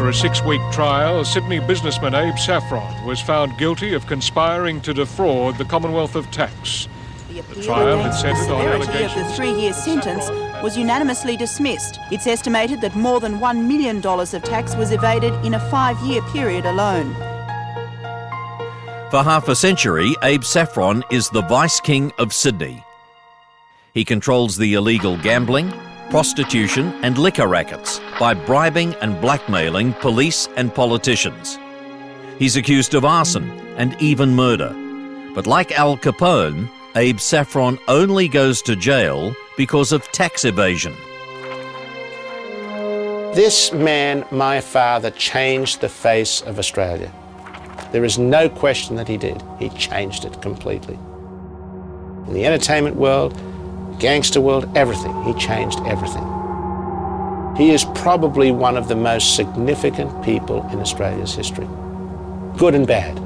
After a 6-week trial, Sydney businessman Abe Saffron was found guilty of conspiring to defraud the Commonwealth of tax. The appeal trial had against the centred on severity of the allegations 3-year sentence was unanimously dismissed. It's estimated that more than $1 million of tax was evaded in a 5-year period alone. For half a century, Abe Saffron is the Vice King of Sydney. He controls the illegal gambling, prostitution and liquor rackets by bribing and blackmailing police and politicians. He's accused of arson and even murder. But like Al Capone, Abe Saffron only goes to jail because of tax evasion. This man, my father, changed the face of Australia. There is no question that he did. He changed it completely. In the entertainment world, gangster world, everything. He changed everything. He is probably one of the most significant people in Australia's history, good and bad.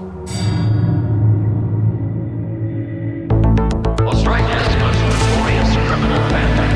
Australia's most notorious criminal bandits.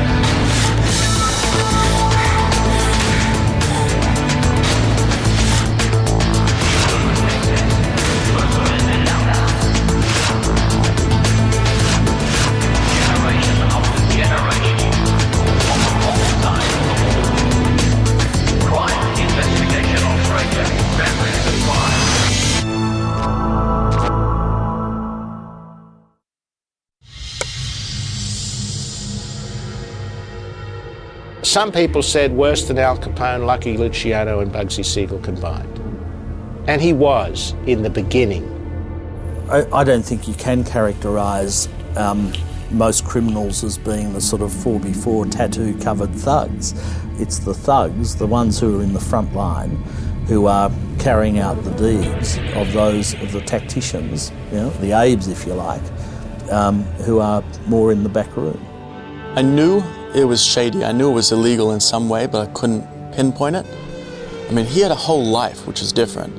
Some people said worse than Al Capone, Lucky Luciano and Bugsy Siegel combined. And he was in the beginning. I don't think you can characterise most criminals as being the sort of 4x4 tattoo-covered thugs. It's the thugs, the ones who are in the front line, who are carrying out the deeds of the tacticians, you know, the Abes, if you like, who are more in the back room. I knew it was shady, I knew it was illegal in some way, but I couldn't pinpoint it. I mean, he had a whole life, which is different.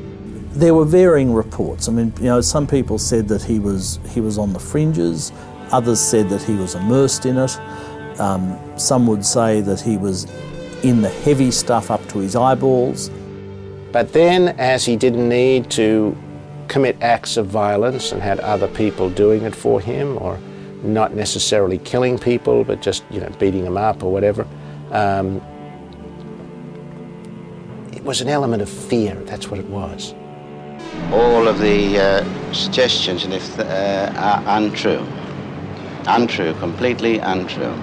There were varying reports. I mean, you know, some people said that he was on the fringes, others said that he was immersed in it. Some would say that he was in the heavy stuff up to his eyeballs. But then, as he didn't need to commit acts of violence and had other people doing it for him, or not necessarily killing people, but just, you know, beating them up or whatever, it was an element of fear. That's what it was. All of the suggestions are untrue. Untrue, completely untrue.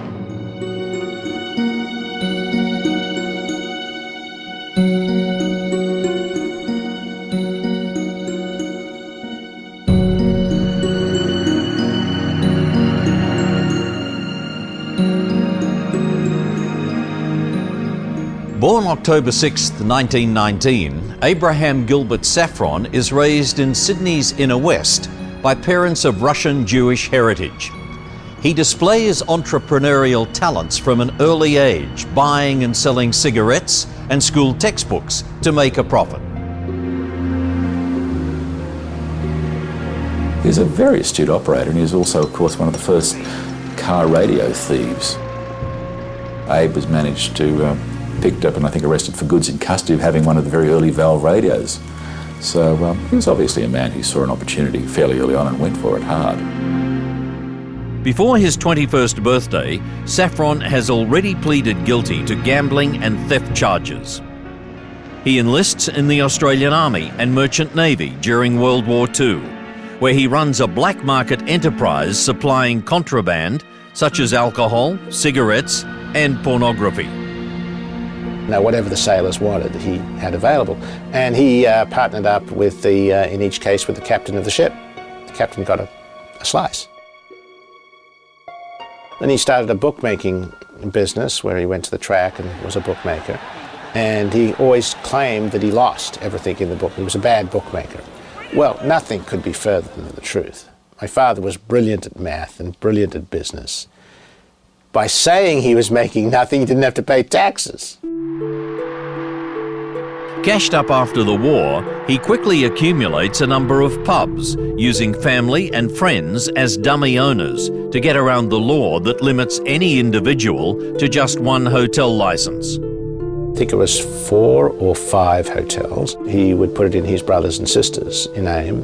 Born October 6, 1919, Abraham Gilbert Saffron is raised in Sydney's inner west by parents of Russian Jewish heritage. He displays entrepreneurial talents from an early age, buying and selling cigarettes and school textbooks to make a profit. He's a very astute operator, and he was also, of course, one of the first car radio thieves. Abe was managed to picked up and I think arrested for goods in custody of having one of the very early valve radios. So he was obviously a man who saw an opportunity fairly early on and went for it hard. Before his 21st birthday, Saffron has already pleaded guilty to gambling and theft charges. He enlists in the Australian Army and Merchant Navy during World War II, where he runs a black market enterprise supplying contraband such as alcohol, cigarettes and pornography. Now, whatever the sailors wanted, he had available. And he partnered up with in each case, with the captain of the ship. The captain got a slice. Then he started a bookmaking business where he went to the track and was a bookmaker. And he always claimed that he lost everything in the book. He was a bad bookmaker. Well, nothing could be further than the truth. My father was brilliant at math and brilliant at business. By saying he was making nothing, he didn't have to pay taxes. Cashed up after the war, he quickly accumulates a number of pubs, using family and friends as dummy owners to get around the law that limits any individual to just one hotel license. I think it was 4 or 5 hotels. He would put it in his brothers and sisters' name,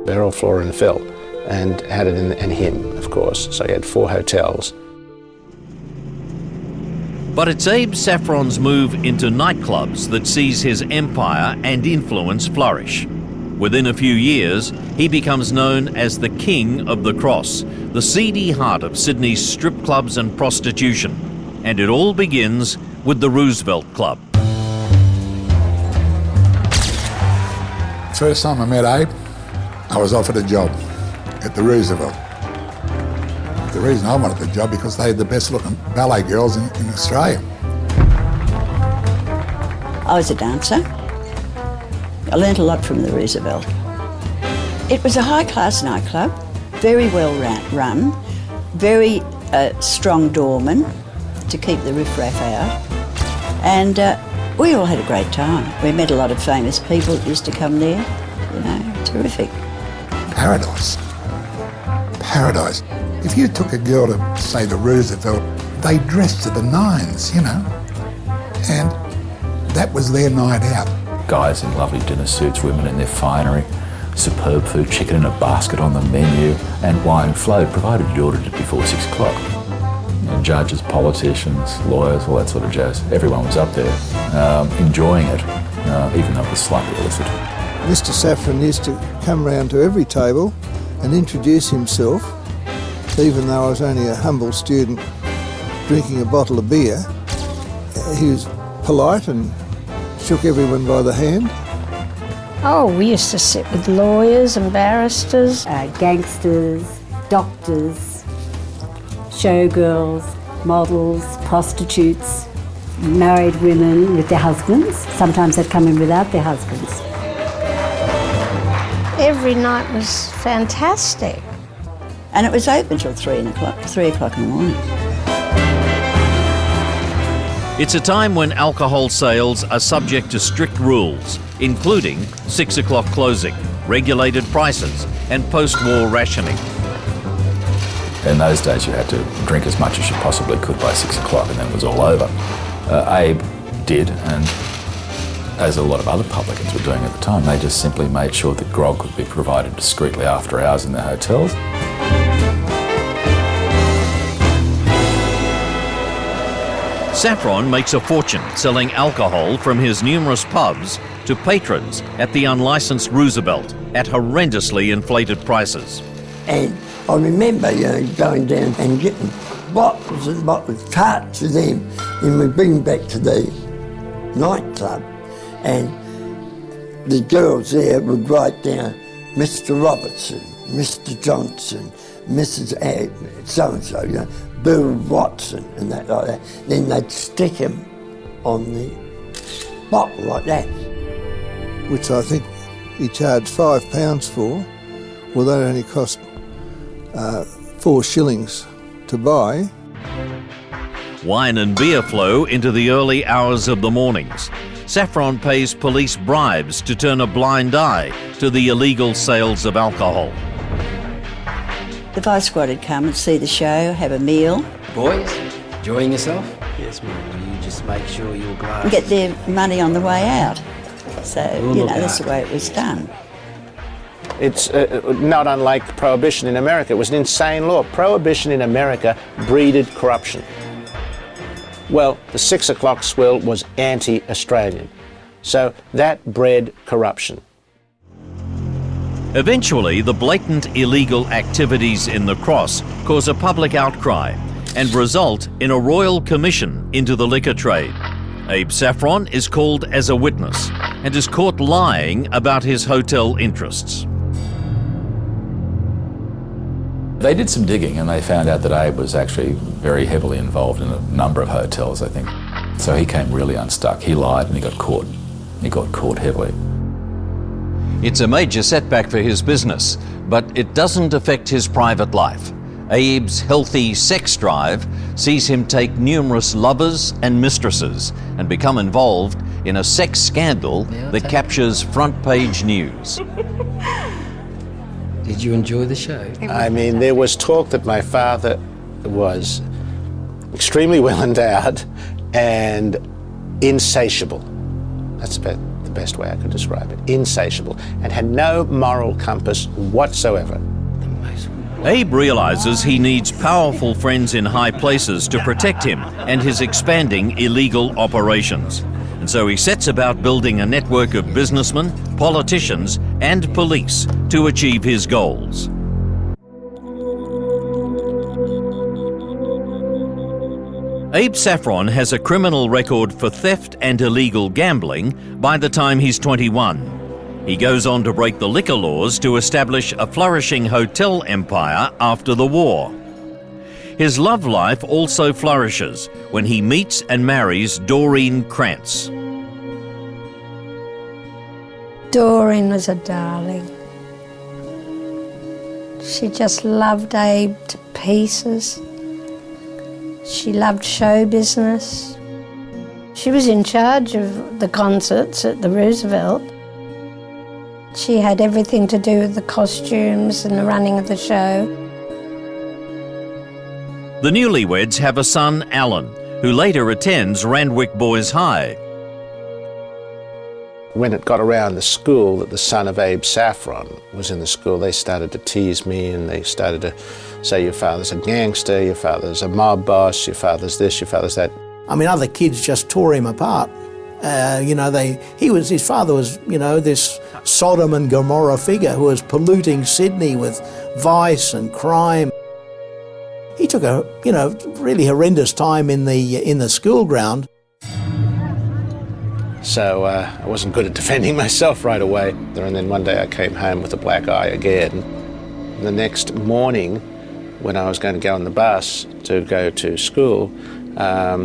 Beryl, Flora and Phil, and had it in, and him, of course. So he had 4 hotels. But it's Abe Saffron's move into nightclubs that sees his empire and influence flourish. Within a few years, he becomes known as the King of the Cross, the seedy heart of Sydney's strip clubs and prostitution. And it all begins with the Roosevelt Club. First time I met Abe, I was offered a job at the Roosevelt. The reason I wanted the job because they had the best looking ballet girls in Australia. I was a dancer. I learnt a lot from the Roosevelt. It was a high-class nightclub, very well run, very strong doorman to keep the riffraff out. And we all had a great time. We met a lot of famous people that used to come there. You know, terrific. Paradise. Paradise. If you took a girl to, say, the Roosevelt, they dressed to the nines, you know, and that was their night out. Guys in lovely dinner suits, women in their finery, superb food, chicken in a basket on the menu, and wine flowed, provided you ordered it before 6 o'clock. You know, judges, politicians, lawyers, all that sort of jazz. Everyone was up there, enjoying it, even though it was slightly illicit. Mr. Saffron used to come round to every table and introduce himself, even though I was only a humble student drinking a bottle of beer. He was polite and shook everyone by the hand. Oh, we used to sit with lawyers and barristers. Gangsters, doctors, showgirls, models, prostitutes, married women with their husbands. Sometimes they'd come in without their husbands. Every night was fantastic. And it was open till 3 o'clock in the morning. It's a time when alcohol sales are subject to strict rules, including 6 o'clock closing, regulated prices, and post-war rationing. In those days, you had to drink as much as you possibly could by 6 o'clock, and then it was all over. Abe did, and as a lot of other publicans were doing at the time, they just simply made sure that grog could be provided discreetly after hours in their hotels. Saffron makes a fortune selling alcohol from his numerous pubs to patrons at the unlicensed Roosevelt at horrendously inflated prices. And I remember, going down and getting bottles and bottles, carts of them, and we bring back to the nightclub, and the girls there would write down Mr. Robertson, Mr. Johnson, Mrs. so-and-so, Bill Watson and that like that. Then they'd stick him on the bottle like that. Which I think he charged £5 for. Well, that only cost 4 shillings to buy. Wine and beer flow into the early hours of the mornings. Saffron pays police bribes to turn a blind eye to the illegal sales of alcohol. The Vice Squad would come and see the show, have a meal. Boys, enjoying yourself? Yes, ma'am. You just make sure your glass... And get their money on the way out. So, that's the way it was done. It's not unlike Prohibition in America. It was an insane law. Prohibition in America breeded corruption. Well, the 6 o'clock swill was anti-Australian. So that bred corruption. Eventually, the blatant illegal activities in the Cross cause a public outcry and result in a royal commission into the liquor trade. Abe Saffron is called as a witness and is caught lying about his hotel interests. They did some digging and they found out that Abe was actually very heavily involved in a number of hotels, I think. So he came really unstuck. He lied and he got caught. He got caught heavily. It's a major setback for his business, but it doesn't affect his private life. Abe's healthy sex drive sees him take numerous lovers and mistresses and become involved in a sex scandal that captures front-page news. Did you enjoy the show? I mean, there was talk that my father was extremely well endowed and insatiable. That's about the best way I could describe it. Insatiable, and had no moral compass whatsoever. Abe realises he needs powerful friends in high places to protect him and his expanding illegal operations. And so he sets about building a network of businessmen, politicians and police to achieve his goals. Abe Saffron has a criminal record for theft and illegal gambling by the time he's 21. He goes on to break the liquor laws to establish a flourishing hotel empire after the war. His love life also flourishes when he meets and marries Doreen Krantz. Doreen was a darling. She just loved Abe to pieces. She loved show business. She was in charge of the concerts at the Roosevelt. She had everything to do with the costumes and the running of the show. The newlyweds have a son, Alan, who later attends Randwick Boys High. When it got around the school that the son of Abe Saffron was in the school, they started to tease me and they started to say, your father's a gangster, your father's a mob boss, your father's this, your father's that. I mean, other kids just tore him apart. His father was, this Sodom and Gomorrah figure who was polluting Sydney with vice and crime. He took a, really horrendous time in the school ground. So I wasn't good at defending myself right away. And then one day I came home with a black eye again. The next morning, when I was going to go on the bus to go to school, a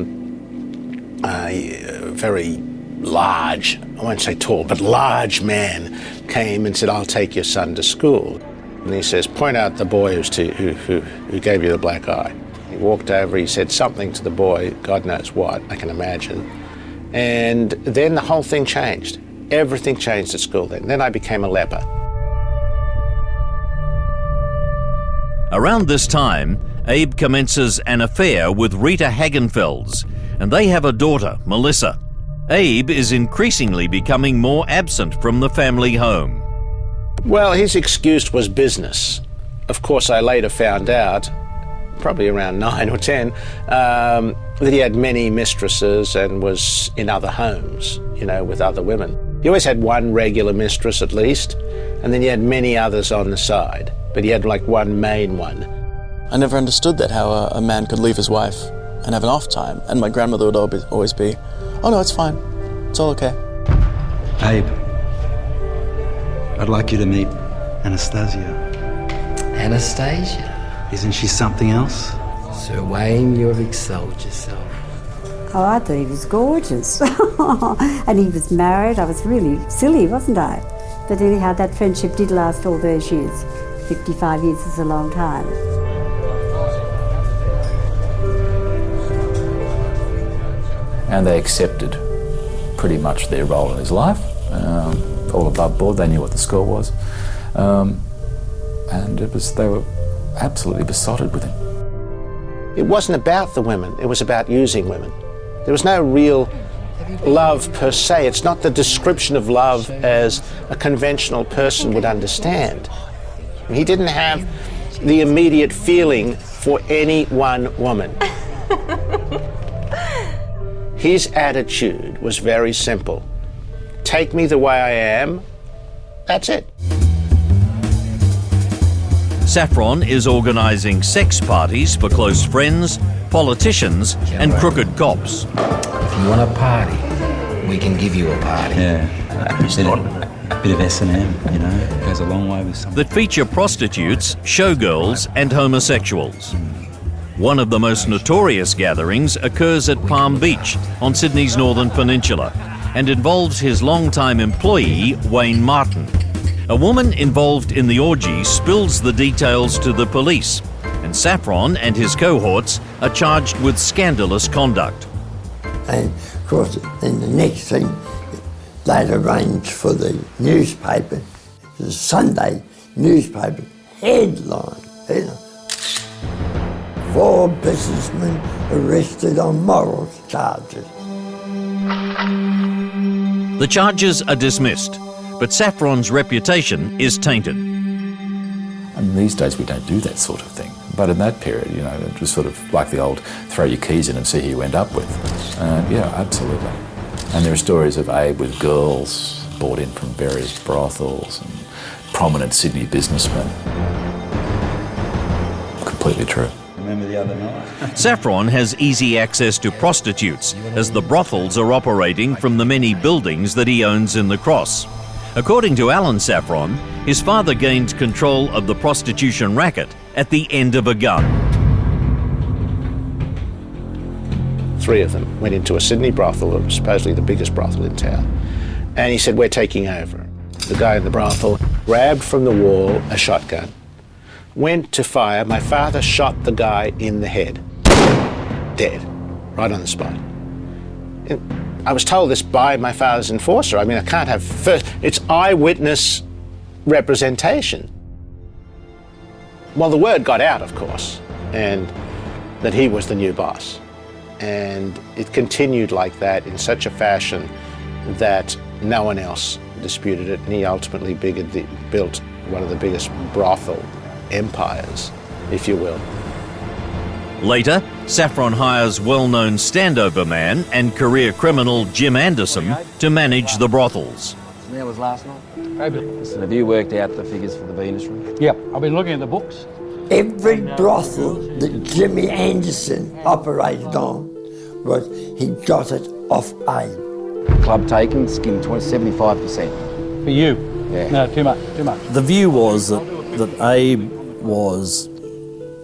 very large, I won't say tall, but large man came and said, I'll take your son to school. And he says, point out the boy who gave you the black eye. He walked over, he said something to the boy, God knows what, I can imagine. And then the whole thing changed. Everything changed at school then. Then I became a leper. Around this time, Abe commences an affair with Rita Hagenfelds, and they have a daughter, Melissa. Abe is increasingly becoming more absent from the family home. Well, his excuse was business. Of course, I later found out, probably around 9 or 10, that he had many mistresses and was in other homes, with other women. He always had one regular mistress at least, and then he had many others on the side, but he had like one main one. I never understood that, how a man could leave his wife and have an off time, and my grandmother would always be, oh no, it's fine, it's all okay. Abe, I'd like you to meet Anastasia. Anastasia? Isn't she something else? Sir Wayne, you have excelled yourself. Oh, I thought he was gorgeous. And he was married. I was really silly, wasn't I? But anyhow, that friendship did last all those years. 55 years is a long time. And they accepted pretty much their role in his life, all above board. They knew what the score was, and they were absolutely besotted with him. It wasn't about the women, it was about using women. There was no real love per se. It's not the description of love as a conventional person would understand. He didn't have the immediate feeling for any one woman. His attitude was very simple. Take me the way I am, that's it. Saffron is organising sex parties for close friends, politicians and crooked cops. If you want a party, we can give you a party. Yeah, bit of S&M, it goes a long way with something. That feature prostitutes, showgirls and homosexuals. One of the most notorious gatherings occurs at Palm Beach on Sydney's northern peninsula and involves his longtime employee, Wayne Martin. A woman involved in the orgy spills the details to the police, and Saffron and his cohorts are charged with scandalous conduct. And of course, then the next thing, they'd arranged for the newspaper, the Sunday newspaper, headline. 4 businessmen arrested on morals charges. The charges are dismissed, but Saffron's reputation is tainted. And these days we don't do that sort of thing. But in that period, you know, it was sort of like the old throw your keys in and see who you end up with. Yeah, absolutely. And there are stories of Abe with girls brought in from various brothels and prominent Sydney businessmen. Completely true. Remember the other night? Saffron has easy access to prostitutes as the brothels are operating from the many buildings that he owns in the Cross. According to Alan Saffron, his father gained control of the prostitution racket at the end of a gun. 3 of them went into a Sydney brothel, supposedly the biggest brothel in town, and he said, "We're taking over." The guy in the brothel grabbed from the wall a shotgun, went to fire. My father shot the guy in the head, dead, right on the spot. I was told this by my father's enforcer. I mean, I can't have it's eyewitness representation. Well, the word got out, of course, and that he was the new boss. And it continued like that in such a fashion that no one else disputed it, and he ultimately built one of the biggest brothel empires, if you will. Later, Saffron hires well-known standover man and career criminal Jim Anderson to manage the brothels. That was last night. Listen, have you worked out the figures for the Venus room? Yep, I've been looking at the books. Every brothel that Jimmy Anderson operated on he got it off Abe. Club takings, give him 75%. For you? Yeah. No, too much. The view was that Abe was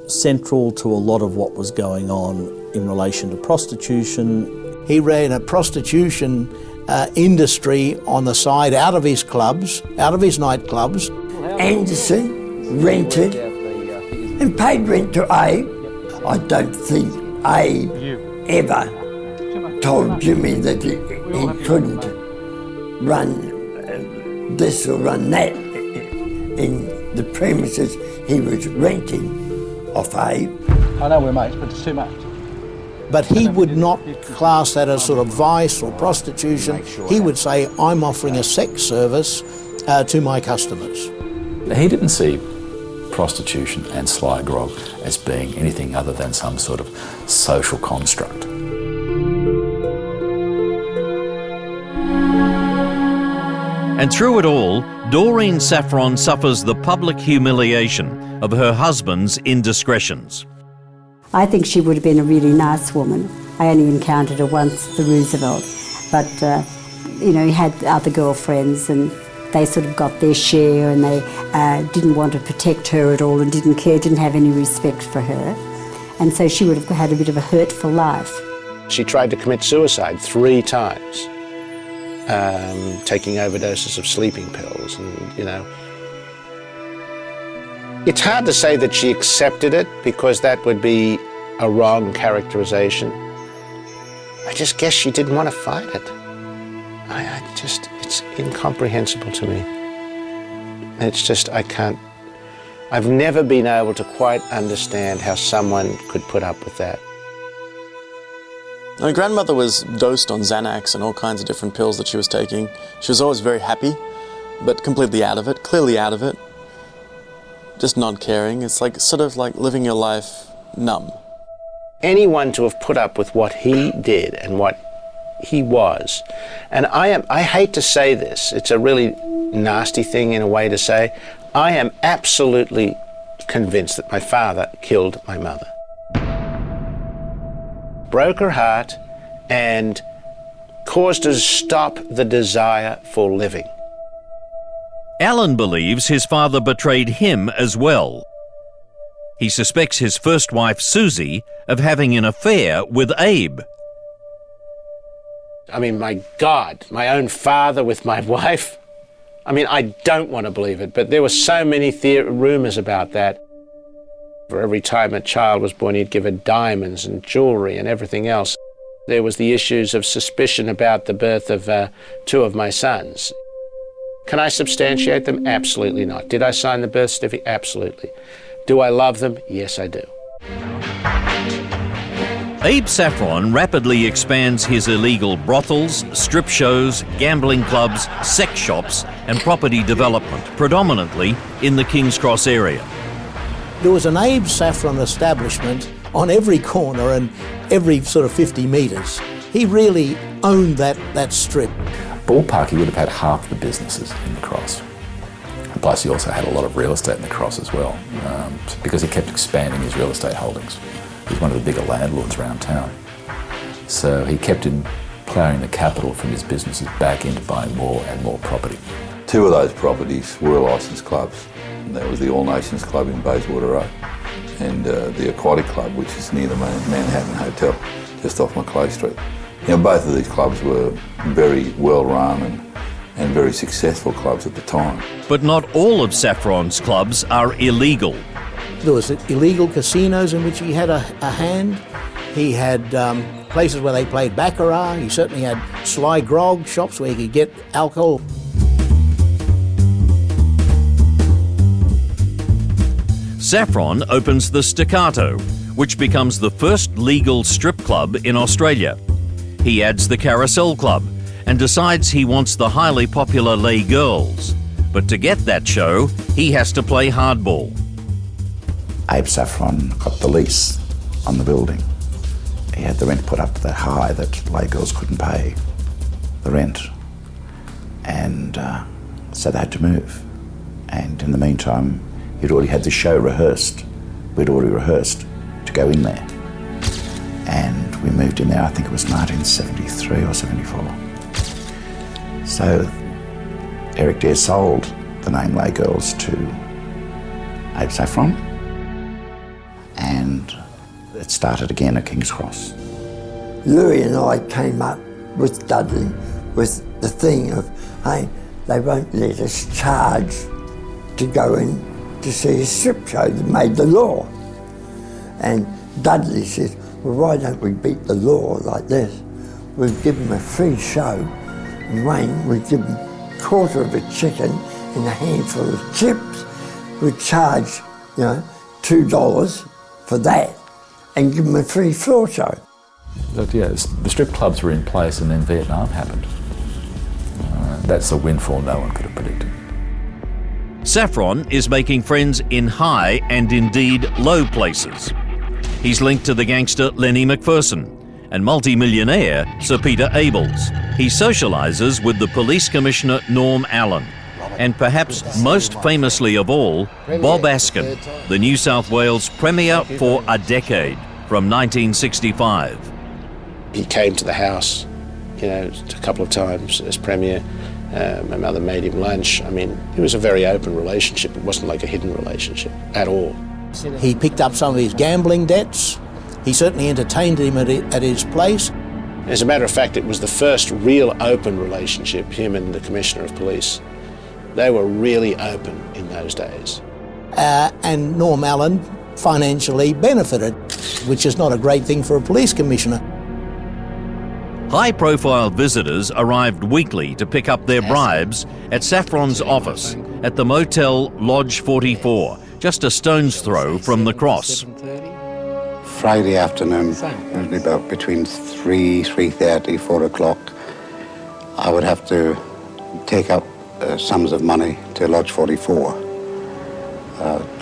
central to a lot of what was going on in relation to prostitution. He ran a prostitution industry on the side out of his clubs, out of his nightclubs. Anderson rented and paid rent to Abe. I don't think Abe ever told Jimmy that he couldn't run this or run that in the premises he was renting off Abe. I know we're mates, but it's too much. But he would not class that as sort of vice or prostitution. He would say, I'm offering a sex service to my customers. He didn't see prostitution and sly grog as being anything other than some sort of social construct. And through it all, Doreen Saffron suffers the public humiliation of her husband's indiscretions. I think she would have been a really nice woman. I only encountered her once at the Roosevelt, but you know, he had other girlfriends and they sort of got their share, and they didn't want to protect her at all and didn't care, didn't have any respect for her. And so she would have had a bit of a hurtful life. She tried to commit suicide 3 times, taking overdoses of sleeping pills, and, you know. It's hard to say that she accepted it, because that would be a wrong characterization. I just guess she didn't want to fight it. It's incomprehensible to me. It's just, I've never been able to quite understand how someone could put up with that. My grandmother was dosed on Xanax and all kinds of different pills that she was taking. She was always very happy, but completely out of it, clearly out of it. Just not caring. It's like sort of like living your life numb. Anyone to have put up with what he did and what he was, and I hate to say this, it's a really nasty thing in a way to say, I am absolutely convinced that my father killed my mother. Broke her heart and caused her to stop the desire for living. Alan believes his father betrayed him as well. He suspects his first wife, Susie, of having an affair with Abe. I mean, my God, my own father with my wife. I mean, I don't want to believe it, but there were so many rumours about that. For every time a child was born, he'd give her diamonds and jewellery and everything else. There was the issues of suspicion about the birth of 2 of my sons. Can I substantiate them? Absolutely not. Did I sign the birth certificate? Absolutely. Do I love them? Yes, I do. Abe Saffron rapidly expands his illegal brothels, strip shows, gambling clubs, sex shops and property development, predominantly in the King's Cross area. There was an Abe Saffron establishment on every corner and every sort of 50 metres. He really owned that strip. Ballpark, he would have had half the businesses in the Cross. Plus he also had a lot of real estate in the Cross as well, because he kept expanding his real estate holdings. He was one of the bigger landlords around town. So he kept ploughing the capital from his businesses back into buying more and more property. Two of those properties were licensed clubs. And that was the All Nations Club in Bayswater Road and the Aquatic Club, which is near the Manhattan Hotel, just off Macleay Street. You know, both of these clubs were very well run and very successful clubs at the time. But not all of Saffron's clubs are illegal. There was illegal casinos in which he had a hand. He had places where they played baccarat. He certainly had sly grog shops where he could get alcohol. Saffron opens the Staccato, which becomes the first legal strip club in Australia. He adds the Carousel Club and decides he wants the highly popular Les Girls. But to get that show, he has to play hardball. Abe Saffron got the lease on the building. He had the rent put up that high that Les Girls couldn't pay the rent. And so they had to move. And in the meantime, he'd already had the show rehearsed. We'd already rehearsed to go in there. And we moved in there, I think it was 1973 or 74. So Eric Dare sold the name Les Girls to Abe Saffron, and it started again at King's Cross. Louis and I came up with Dudley with the thing of, hey, they won't let us charge to go in to see a strip show that made the law. And Dudley said, well, why don't we beat the law like this? We'll give them a free show, and Wayne would give them a quarter of a chicken and a handful of chips. We'd charge, $2 for that and give them a free floor show. But yeah, the strip clubs were in place and then Vietnam happened. That's a windfall no one could have predicted. Saffron is making friends in high and indeed low places. He's linked to the gangster Lenny McPherson and multi-millionaire Sir Peter Abels. He socialises with the police commissioner Norm Allen, and perhaps most famously of all, Bob Askin, the New South Wales Premier for a decade, from 1965. He came to the house, a couple of times as Premier. My mother made him lunch. I mean, it was a very open relationship. It wasn't like a hidden relationship at all. He picked up some of his gambling debts. He certainly entertained him at his place. As a matter of fact, it was the first real open relationship, him and the Commissioner of Police. They were really open in those days. And Norm Allen financially benefited, which is not a great thing for a police commissioner. High-profile visitors arrived weekly to pick up their bribes at Saffron's office at the Motel Lodge 44, just a stone's throw from the Cross. Friday afternoon, usually about between 3:30, 4 o'clock, I would have to take up sums of money to Lodge 44,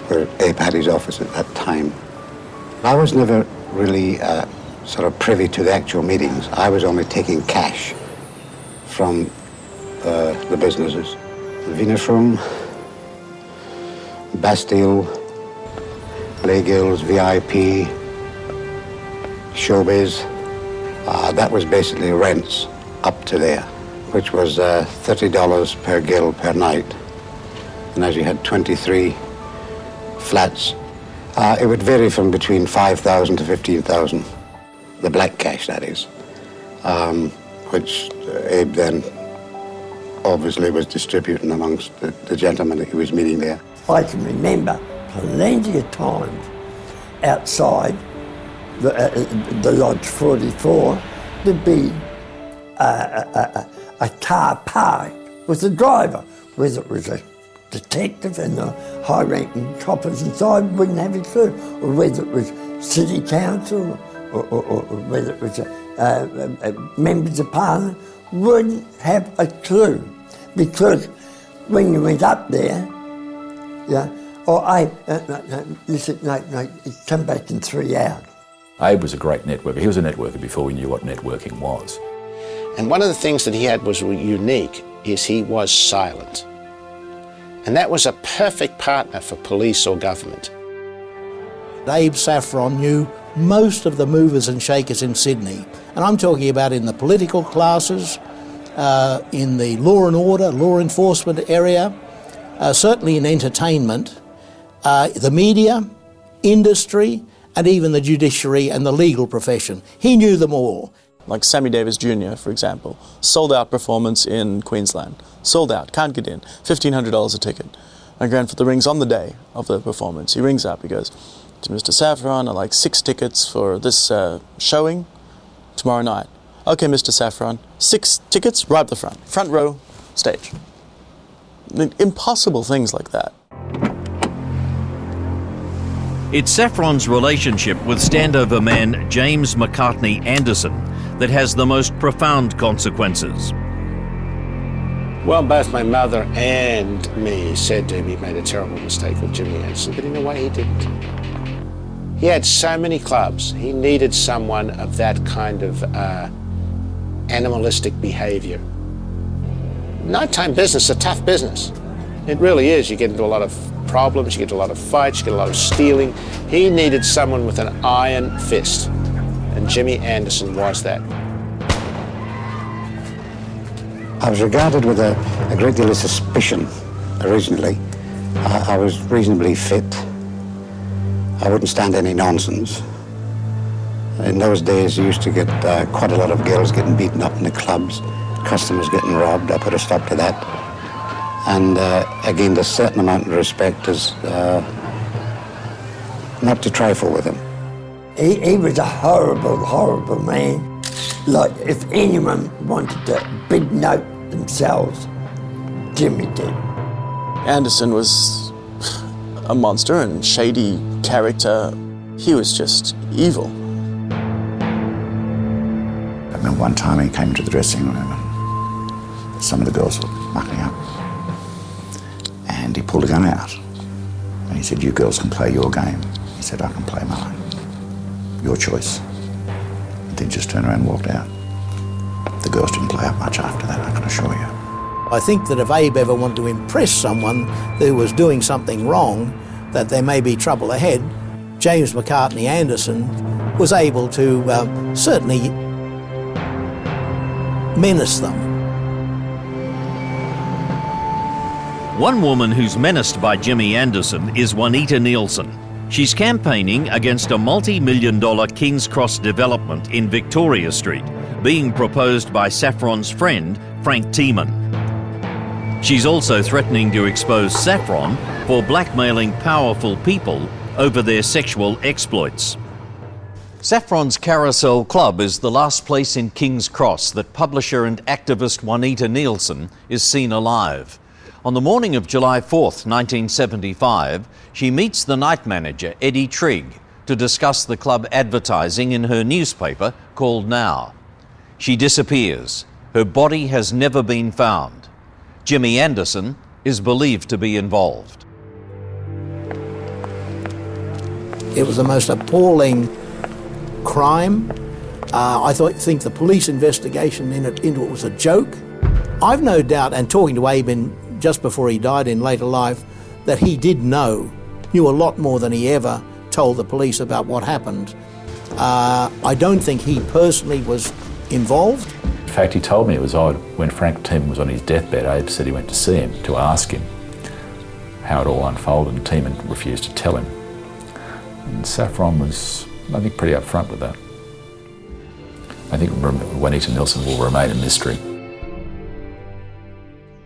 where Abe had his office at that time. I was never really sort of privy to the actual meetings. I was only taking cash from the businesses. Wienerschum, Bastille, Les Girls, VIP, Showbiz. That was basically rents up to there, which was $30 per gill per night. And as you had 23 flats, it would vary from between 5,000 to 15,000. The black cash, that is, which Abe then obviously was distributing amongst the gentlemen that he was meeting there. I can remember plenty of times outside the Lodge 44, there'd be a car parked with a driver, whether it was a detective and the high-ranking coppers inside wouldn't have a clue, or whether it was city council, or whether it was members of Parliament, wouldn't have a clue, because when you went up there, listen, come back in 3 hours. Abe was a great networker. He was a networker before we knew what networking was. And one of the things that he had was unique is he was silent. And that was a perfect partner for police or government. Abe Saffron knew most of the movers and shakers in Sydney. And I'm talking about in the political classes, in the law and order, law enforcement area, certainly in entertainment, the media, industry, and even the judiciary and the legal profession. He knew them all. Like Sammy Davis Jr., for example, sold out performance in Queensland. Sold out, can't get in, $1,500 a ticket. My grandfather rings on the day of the performance. He rings up, he goes, to Mr. Saffron, I'd like 6 tickets for this showing tomorrow night. Okay, Mr. Saffron, 6 tickets, right up the front row, stage. I mean, impossible things like that. It's Saffron's relationship with standover man James McCartney Anderson that has the most profound consequences. Well, both my mother and me said to him he made a terrible mistake with Jimmy Anderson, but in a way he didn't. He had so many clubs. He needed someone of that kind of animalistic behaviour. Nighttime business is a tough business. It really is. You get into a lot of problems, you get into a lot of fights, you get a lot of stealing. He needed someone with an iron fist, and Jimmy Anderson was that. I was regarded with a great deal of suspicion originally. I was reasonably fit. I wouldn't stand any nonsense. In those days, you used to get quite a lot of girls getting beaten up in the clubs, customers getting robbed. I put a stop to that. And again, there's a certain amount of respect as not to trifle with him. He was a horrible, horrible man. Like, if anyone wanted to big note themselves, Jimmy did. Anderson was a monster and shady character. He was just evil. I remember one time he came to the dressing room and some of the girls were mucking up. And he pulled a gun out. And he said, you girls can play your game. He said, I can play mine. Your choice. And then just turned around and walked out. The girls didn't play up much after that, I can assure you. I think that if Abe ever wanted to impress someone who was doing something wrong, that there may be trouble ahead, James McCartney Anderson was able to certainly menace them. One woman who's menaced by Jimmy Anderson is Juanita Nielsen. She's campaigning against a multi-million-dollar King's Cross development in Victoria Street, being proposed by Saffron's friend, Frank Tiemann. She's also threatening to expose Saffron for blackmailing powerful people over their sexual exploits. Saffron's Carousel Club is the last place in King's Cross that publisher and activist Juanita Nielsen is seen alive. On the morning of July 4th, 1975, she meets the night manager, Eddie Trigg, to discuss the club advertising in her newspaper called Now. She disappears. Her body has never been found. Jimmy Anderson is believed to be involved. It was the most appalling crime. I think the police investigation into it was a joke. I've no doubt, and talking to Abe just before he died in later life, that he did knew a lot more than he ever told the police about what happened. I don't think he personally was involved. In fact, he told me it was odd. When Frank Tiemann was on his deathbed, Abe said he went to see him to ask him how it all unfolded, and Tiemann refused to tell him. And Saffron was, I think, pretty upfront with that. I think Juanita Nielsen will remain a mystery.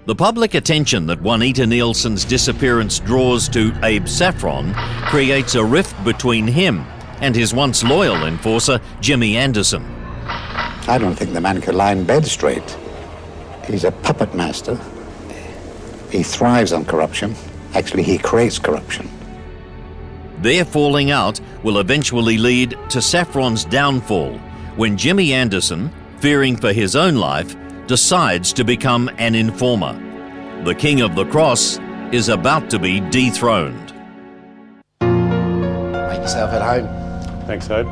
The public attention that Juanita Nielsen's disappearance draws to Abe Saffron creates a rift between him and his once loyal enforcer, Jimmy Anderson. I don't think the man could lie in bed straight. He's a puppet master. He thrives on corruption. Actually, he creates corruption. Their falling out will eventually lead to Saffron's downfall when Jimmy Anderson, fearing for his own life, decides to become an informer. The King of the Cross is about to be dethroned. Make yourself at home. Thanks, Abe.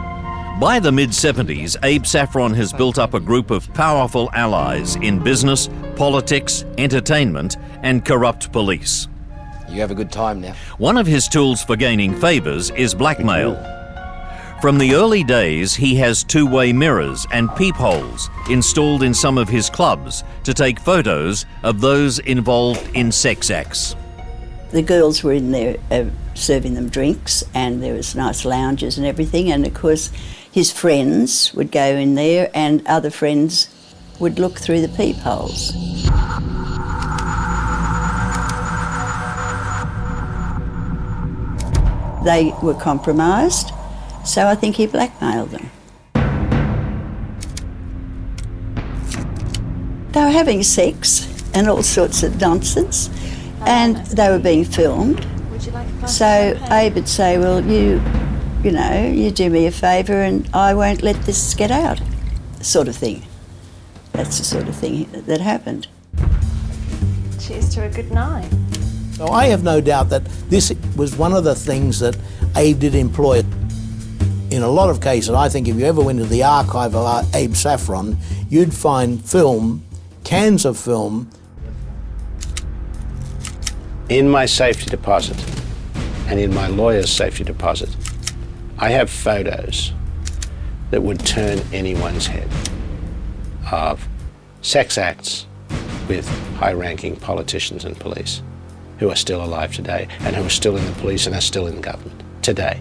By the mid-70s, Abe Saffron has built up a group of powerful allies in business, politics, entertainment, and corrupt police. You have a good time now. One of his tools for gaining favours is blackmail. From the early days, he has two-way mirrors and peepholes installed in some of his clubs to take photos of those involved in sex acts. The girls were in there serving them drinks, and there was nice lounges and everything, and of course his friends would go in there and other friends would look through the peepholes. They were compromised, so I think he blackmailed them. They were having sex and all sorts of nonsense, and they were being filmed. So Abe would say, well, you do me a favour and I won't let this get out, sort of thing. That's the sort of thing that happened. Cheers to a good night. So I have no doubt that this was one of the things that Abe did employ. In a lot of cases, I think if you ever went to the archive of Abe Saffron, you'd find film, cans of film. In my safety deposit and in my lawyer's safety deposit, I have photos that would turn anyone's head of sex acts with high-ranking politicians and police who are still alive today and who are still in the police and are still in the government today.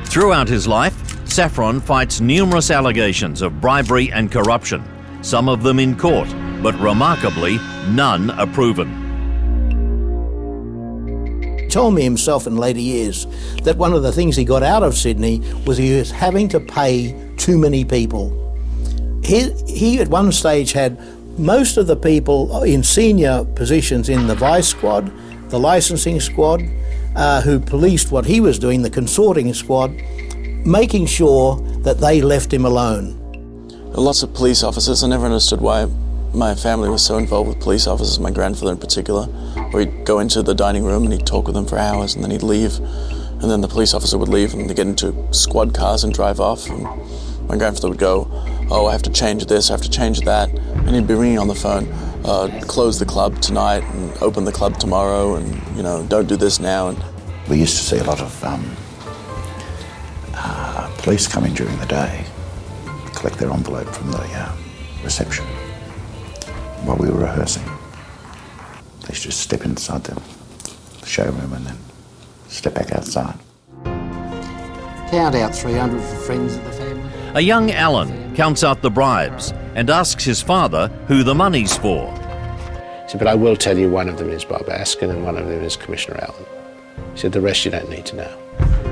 Throughout his life, Saffron fights numerous allegations of bribery and corruption, some of them in court, but remarkably, none are proven. He told me himself in later years that one of the things he got out of Sydney was he was having to pay too many people. He at one stage had most of the people in senior positions in the vice squad, the licensing squad, who policed what he was doing, the consorting squad, making sure that they left him alone. Lots of police officers. I never understood why my family was so involved with police officers, my grandfather in particular, where he'd go into the dining room and he'd talk with them for hours and then he'd leave, and then the police officer would leave and they'd get into squad cars and drive off, and my grandfather would go, oh, I have to change this, I have to change that, and he'd be ringing on the phone, close the club tonight and open the club tomorrow, and don't do this now. And we used to see a lot of police come in during the day, collect their envelope from the reception while we were rehearsing. They used to just step inside the showroom and then step back outside. Count out 300 for friends of the family. A young Alan counts out the bribes and asks his father who the money's for. He said, but I will tell you one of them is Bob Askin and one of them is Commissioner Allen. He said, the rest you don't need to know.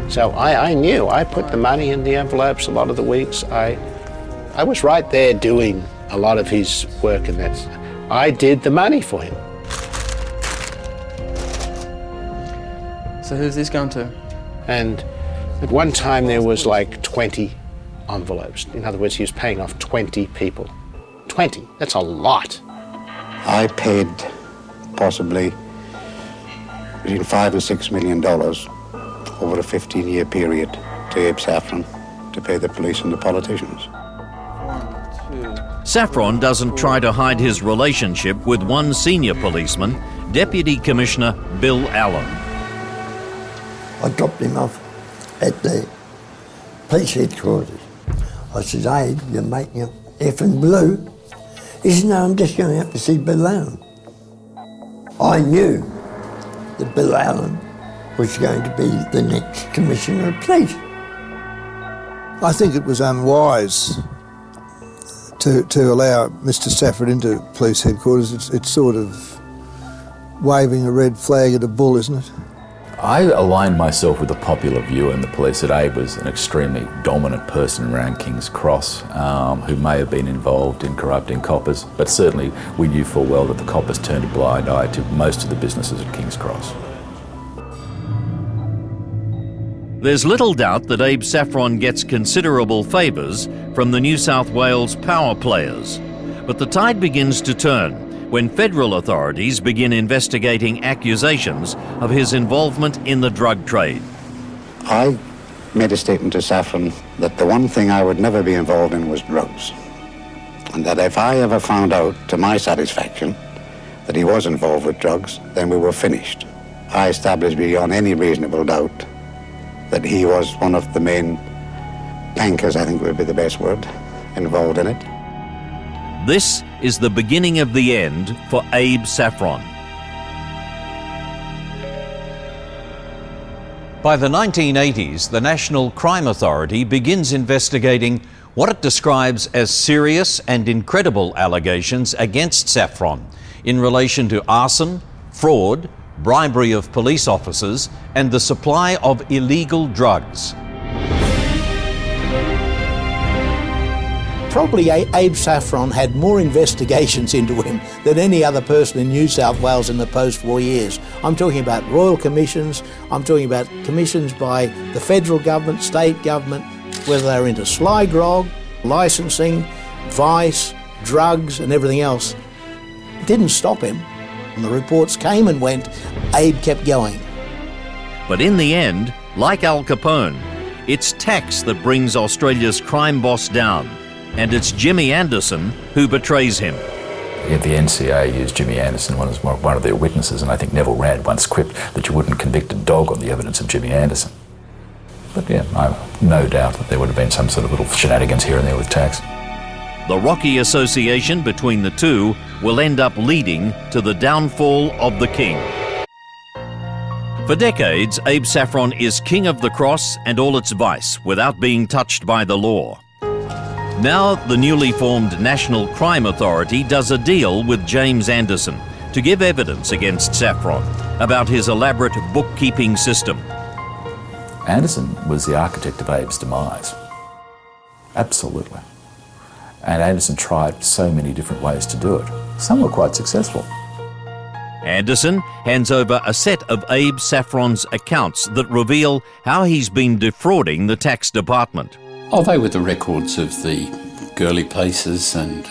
So I knew. I put the money in the envelopes a lot of the weeks. I was right there doing a lot of his work, and I did the money for him. So who's this going to? And at one time there was like 20 envelopes. In other words, he was paying off 20 people. 20, that's a lot. I paid possibly between $5 and $6 million over a 15-year period to Abe Saffron to pay the police and the politicians. Saffron doesn't try to hide his relationship with one senior policeman, Deputy Commissioner Bill Allen. I dropped him off at the police headquarters. I said, Abe, you're making it effing blue. He said, no, I'm just going out to see Bill Allen. I knew that Bill Allen was going to be the next Commissioner of Police. I think it was unwise to allow Mr. Saffron into police headquarters. It's sort of waving a red flag at a bull, isn't it? I aligned myself with the popular view in the police that Abe was an extremely dominant person around King's Cross who may have been involved in corrupting coppers, but certainly we knew full well that the coppers turned a blind eye to most of the businesses at King's Cross. There's little doubt that Abe Saffron gets considerable favours from the New South Wales power players. But the tide begins to turn when federal authorities begin investigating accusations of his involvement in the drug trade. I made a statement to Saffron that the one thing I would never be involved in was drugs. And that if I ever found out, to my satisfaction, that he was involved with drugs, then we were finished. I established beyond any reasonable doubt that he was one of the main bankers, I think would be the best word, involved in it. This is the beginning of the end for Abe Saffron. By the 1980s, the National Crime Authority begins investigating what it describes as serious and incredible allegations against Saffron in relation to arson, fraud, bribery of police officers, and the supply of illegal drugs. Probably Abe Saffron had more investigations into him than any other person in New South Wales in the post-war years. I'm talking about royal commissions, I'm talking about commissions by the federal government, state government, whether they're into sly grog, licensing, vice, drugs and everything else. It didn't stop him. And the reports came and went, Abe kept going. But in the end, like Al Capone, it's tax that brings Australia's crime boss down. And it's Jimmy Anderson who betrays him. The NCA used Jimmy Anderson as one of their witnesses, and I think Neville Rand once quipped that you wouldn't convict a dog on the evidence of Jimmy Anderson. But yeah, I have no doubt that there would have been some sort of little shenanigans here and there with tax. The rocky association between the two will end up leading to the downfall of the king. For decades, Abe Saffron is king of the cross and all its vice without being touched by the law. Now, the newly formed National Crime Authority does a deal with James Anderson to give evidence against Saffron about his elaborate bookkeeping system. Anderson was the architect of Abe's demise. Absolutely. And Anderson tried so many different ways to do it. Some were quite successful. Anderson hands over a set of Abe Saffron's accounts that reveal how he's been defrauding the tax department. Oh, they were the records of the girly places and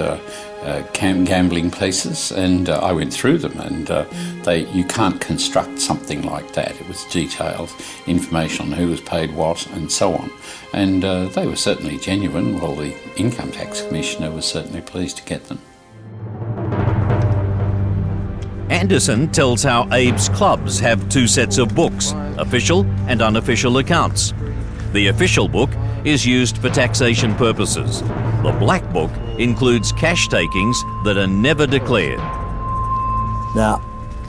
gambling places, and I went through them, and you can't construct something like that. It was detailed information on who was paid what and so on, and they were certainly genuine. Well, the Income Tax Commissioner was certainly pleased to get them. Anderson tells how Abe's clubs have two sets of books, official and unofficial accounts. The official book is used for taxation purposes. The black book includes cash takings that are never declared. Now,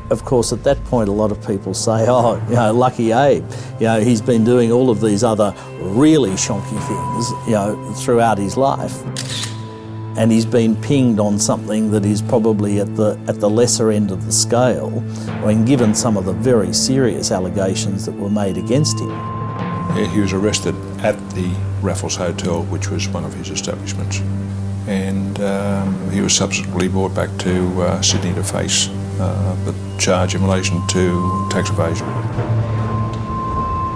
of course, at that point, a lot of people say, oh, lucky Abe. He's been doing all of these other really shonky things, throughout his life. And he's been pinged on something that is probably at the lesser end of the scale, when given some of the very serious allegations that were made against him. He was arrested at the Raffles Hotel, which was one of his establishments, and he was subsequently brought back to Sydney to face the charge in relation to tax evasion.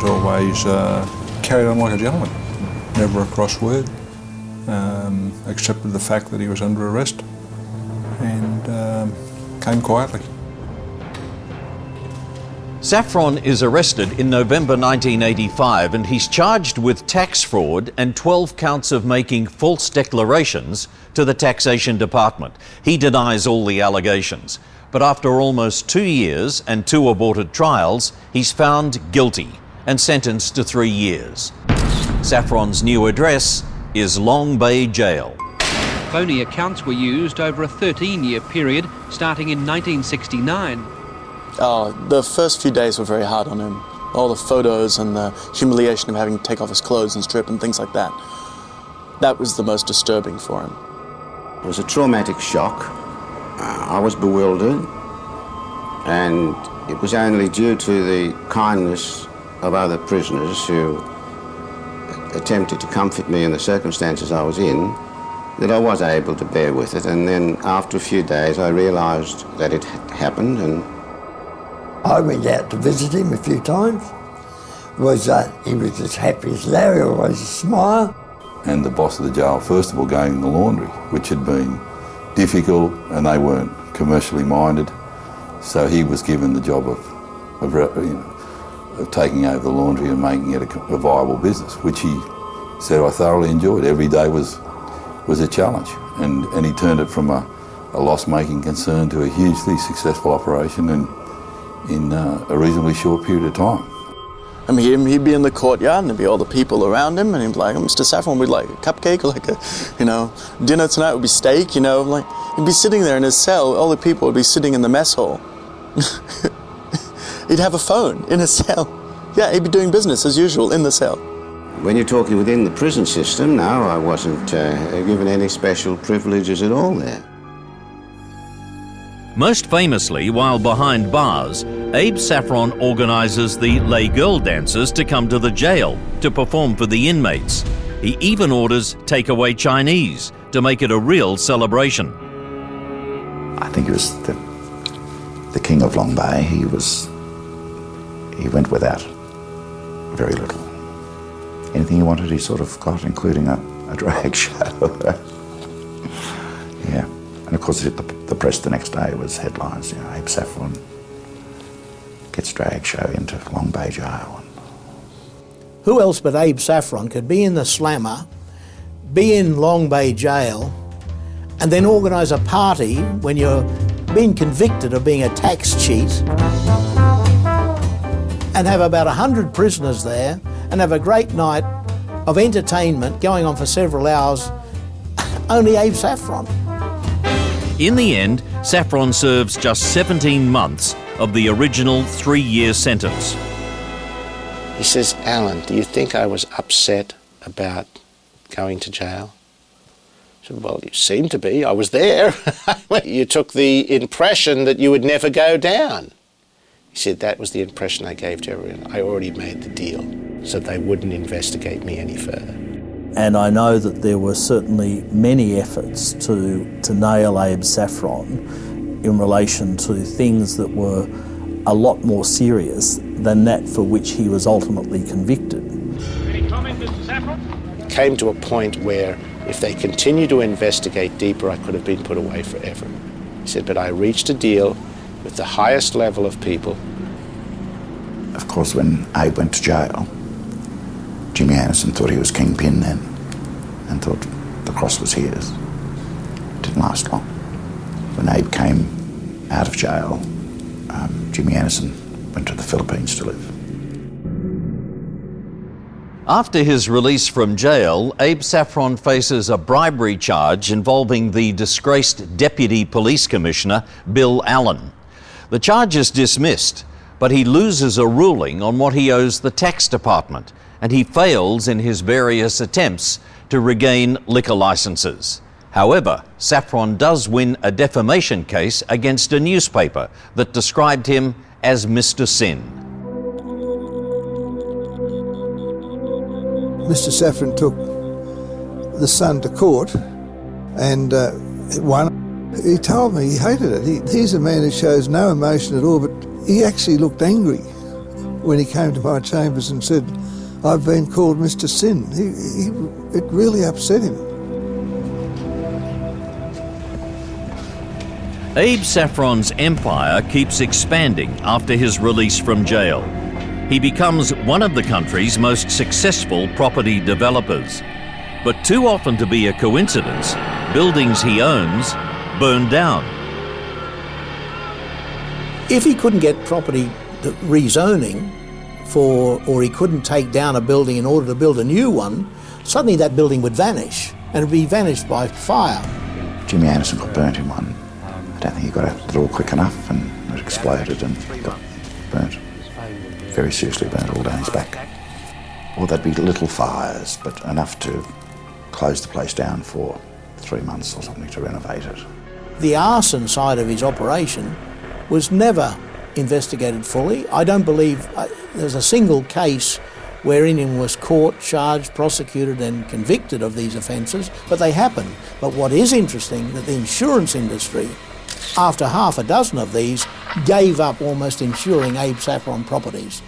Always carried on like a gentleman, never a cross word, accepted the fact that he was under arrest, and came quietly. Saffron is arrested in November 1985 and he's charged with tax fraud and 12 counts of making false declarations to the taxation department. He denies all the allegations, but after almost 2 years and 2 aborted trials, he's found guilty and sentenced to 3 years. Saffron's new address is Long Bay Jail. Phony accounts were used over a 13-year period starting in 1969. The first few days were very hard on him. All the photos and the humiliation of having to take off his clothes and strip and things like that. That was the most disturbing for him. It was a traumatic shock. I was bewildered, and it was only due to the kindness of other prisoners who attempted to comfort me in the circumstances I was in that I was able to bear with it. And then after a few days I realised that it had happened, and I went out to visit him a few times. was he was as happy as Larry, always a smile. And the boss of the jail, first of all, going in the laundry, which had been difficult, and they weren't commercially minded. So he was given the job of taking over the laundry and making it a viable business, which he said I thoroughly enjoyed. Every day was a challenge, and he turned it from a loss-making concern to a hugely successful operation in a reasonably short period of time. I mean, he'd be in the courtyard and there'd be all the people around him, and he'd be like, Mr. Saffron, we'd like a cupcake, or like a, dinner tonight would be steak, like, he'd be sitting there in his cell, all the people would be sitting in the mess hall. He'd have a phone in his cell. Yeah, he'd be doing business as usual in the cell. When you're talking within the prison system, no, I wasn't given any special privileges at all there. Most famously, while behind bars, Abe Saffron organises the lay girl dancers to come to the jail to perform for the inmates. He even orders takeaway Chinese to make it a real celebration. I think he was the king of Long Bay. He went without very little. Anything he wanted, he sort of got, including a drag show. Yeah. And of course, the press the next day was headlines, Abe Saffron gets drag show into Long Bay Jail. Who else but Abe Saffron could be in the slammer, be in Long Bay Jail, and then organise a party when you're being convicted of being a tax cheat, and have about 100 prisoners there, and have a great night of entertainment going on for several hours? Only Abe Saffron. In the end, Saffron serves just 17 months of the original 3-year sentence. He says, Alan, do you think I was upset about going to jail? I said, well, you seem to be. I was there. You took the impression that you would never go down. He said, that was the impression I gave to everyone. I already made the deal, so they wouldn't investigate me any further. And I know that there were certainly many efforts to nail Abe Saffron in relation to things that were a lot more serious than that for which he was ultimately convicted. Any comment, Mr. Saffron? It came to a point where if they continued to investigate deeper, I could have been put away forever. He said, but I reached a deal with the highest level of people. Of course, when Abe went to jail, Jimmy Anderson thought he was kingpin then and thought the cross was his. It didn't last long. When Abe came out of jail, Jimmy Anderson went to the Philippines to live. After his release from jail, Abe Saffron faces a bribery charge involving the disgraced Deputy Police Commissioner, Bill Allen. The charge is dismissed, but he loses a ruling on what he owes the tax department, and he fails in his various attempts to regain liquor licenses. However, Saffron does win a defamation case against a newspaper that described him as Mr. Sin. Mr. Saffron took the Sun to court and won. He told me he hated it. He's a man who shows no emotion at all, but he actually looked angry when he came to my chambers and said, I've been called Mr. Sin. It really upset him. Abe Saffron's empire keeps expanding after his release from jail. He becomes one of the country's most successful property developers. But too often to be a coincidence, buildings he owns burn down. If he couldn't get property rezoning or he couldn't take down a building in order to build a new one, suddenly that building would vanish, and it would be vanished by fire. Jimmy Anderson got burnt in one. I don't think he got out the door quick enough and it exploded and got burnt. Very seriously burnt all down his back. Or there'd be little fires, but enough to close the place down for 3 months or something to renovate it. The arson side of his operation was never investigated fully. I don't believe there's a single case wherein he was caught, charged, prosecuted and convicted of these offences, but they happen. But what is interesting, that the insurance industry, after half a dozen of these, gave up almost insuring Abe Saffron properties.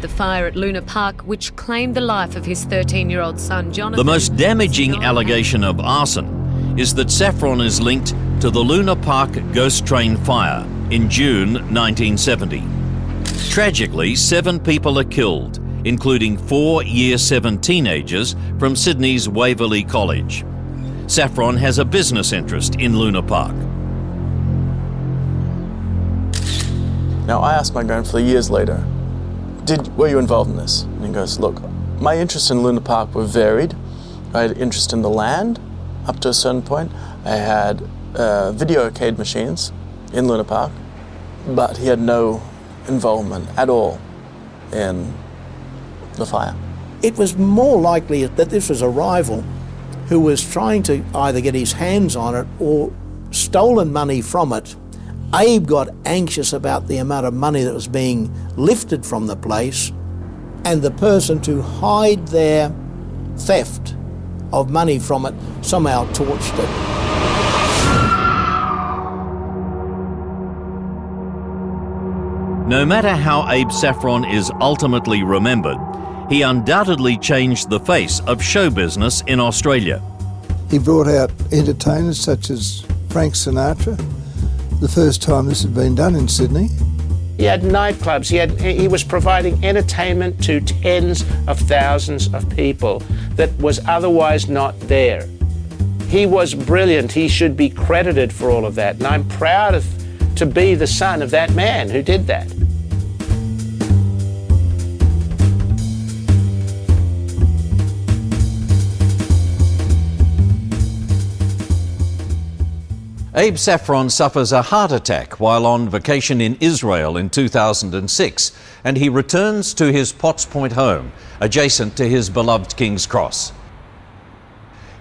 the fire at Luna Park, which claimed the life of his 13-year-old son, Jonathan. The most damaging allegation of arson is that Saffron is linked to the Luna Park ghost train fire in June 1970. Tragically, 7 people are killed, including 4 Year 7 teenagers from Sydney's Waverley College. Saffron has a business interest in Luna Park. Now, I asked my grandfather years later, were you involved in this? And he goes, look, my interests in Luna Park were varied. I had interest in the land up to a certain point. I had video arcade machines in Luna Park, but he had no involvement at all in the fire. It was more likely that this was a rival who was trying to either get his hands on it or stolen money from it. Abe got anxious about the amount of money that was being lifted from the place, and the person to hide their theft of money from it somehow torched it. No matter how Abe Saffron is ultimately remembered, he undoubtedly changed the face of show business in Australia. He brought out entertainers such as Frank Sinatra, the first time this had been done in Sydney. He had nightclubs, he was providing entertainment to tens of thousands of people that was otherwise not there. He was brilliant, he should be credited for all of that, and I'm proud to be the son of that man who did that. Abe Saffron suffers a heart attack while on vacation in Israel in 2006, and he returns to his Potts Point home, adjacent to his beloved King's Cross.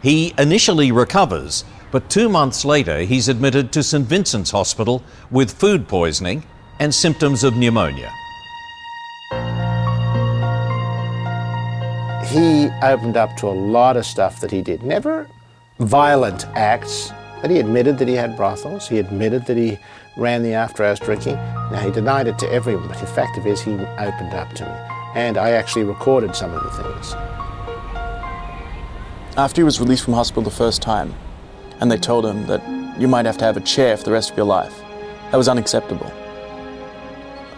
He initially recovers, but 2 months later he's admitted to St Vincent's Hospital with food poisoning and symptoms of pneumonia. He opened up to a lot of stuff that he did. Never violent acts. But he admitted that he had brothels, he admitted that he ran the after-hours drinking. Now, he denied it to everyone, but the fact of it is he opened up to me. And I actually recorded some of the things. After he was released from hospital the first time, and they told him that you might have to have a chair for the rest of your life, that was unacceptable.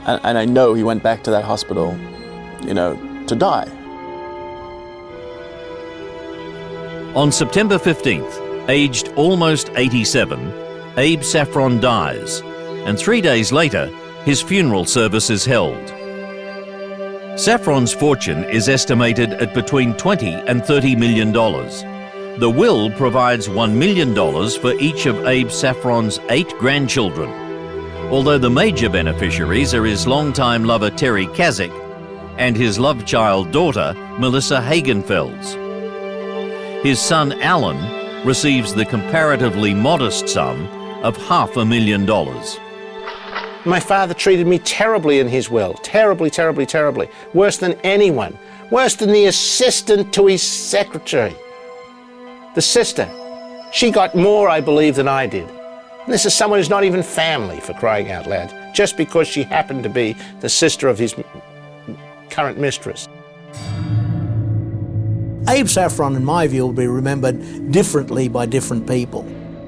And I know he went back to that hospital, to die. On September 15th, aged almost 87, Abe Saffron dies, and 3 days later, his funeral service is held. Saffron's fortune is estimated at between $20 and $30 million. The will provides $1 million for each of Abe Saffron's 8 grandchildren, although the major beneficiaries are his longtime lover Terry Kazik and his love child daughter Melissa Hagenfelds. His son Alan receives the comparatively modest sum of $500,000. My father treated me terribly in his will. Terribly, terribly, terribly. Worse than anyone. Worse than the assistant to his secretary. The sister. She got more, I believe, than I did. And this is someone who's not even family, for crying out loud, just because she happened to be the sister of his current mistress. Abe Saffron, in my view, will be remembered differently by different people.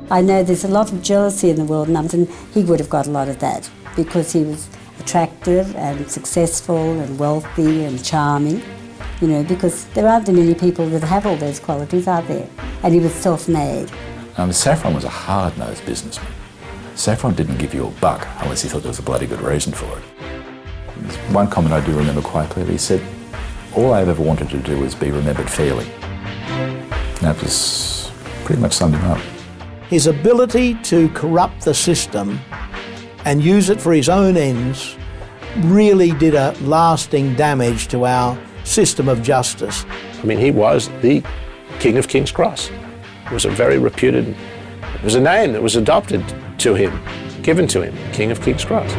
I know there's a lot of jealousy in the world, and I'm thinking he would have got a lot of that because he was attractive and successful and wealthy and charming, because there aren't many people that have all those qualities, are there? And he was self-made. Saffron was a hard-nosed businessman. Saffron didn't give you a buck unless he thought there was a bloody good reason for it. There's one comment I do remember quite clearly. He said, all I've ever wanted to do was be remembered fairly. That was pretty much summed him up. His ability to corrupt the system and use it for his own ends really did a lasting damage to our system of justice. I mean, he was the King of King's Cross. It was a very reputed, it was a name that was adopted to him, given to him, King of King's Cross.